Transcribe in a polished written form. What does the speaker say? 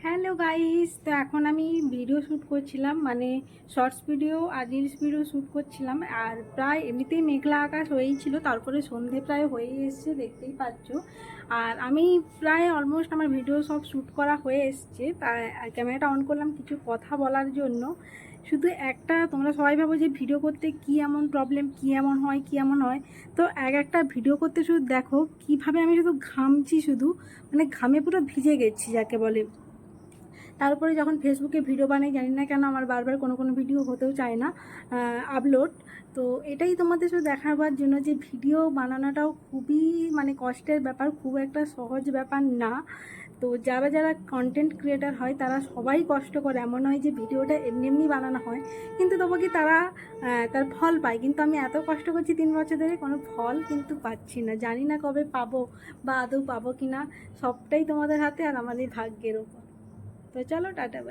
Hello guys, তো এখন আমি ভিডিও শ্যুট করছিলাম, মানে শর্টস ভিডিও আর রিলস ভিডিও শ্যুট করছিলাম। আর প্রায় এমনিতেই মেঘলা আকাশ হয়েই ছিল, তারপরে সন্ধে প্রায় হয়ে এসছে, দেখতেই পাচ্ছ। আর আমি প্রায় অলমোস্ট আমার ভিডিও সব শ্যুট করা হয়ে এসছে, তাই ক্যামেরাটা অন করলাম কিছু কথা বলার জন্য। শুধু একটা, তোমরা সবাই ভাবো যে ভিডিও করতে কী এমন প্রবলেম, কী এমন হয়, কী এমন হয়। তো একটা ভিডিও করতে শুধু দেখো কীভাবে আমি শুধু ঘামছি, শুধু মানে ঘামে পুরো ভিজে গেছি যাকে বলে। তারপরে যখন ফেসবুকে ভিডিও বানাই, জানি না কেন আমার বারবার কোনো ভিডিও হতেও চায় না আপলোড। তো এটাই তোমাদের শুধু দেখাবার জন্য যে ভিডিও বানানোটাও খুবই মানে কষ্টের ব্যাপার, খুব একটা সহজ ব্যাপার না। তো যারা যারা কন্টেন্ট ক্রিয়েটার হয় তারা সবাই কষ্ট করে, এমন নয় যে ভিডিওটা এমনি এমনি বানানো হয়, কিন্তু তবু কি তারা তার ফল পায়। কিন্তু আমি এত কষ্ট করছি 3 বছর ধরে, কোনো ফল কিন্তু পাচ্ছি না। জানি না কবে পাবো বা আদৌ পাবো কি না, সবটাই তোমাদের হাতে আর আমাদের ভাগ্যের ওপর। তো চলো, টাটা বাই।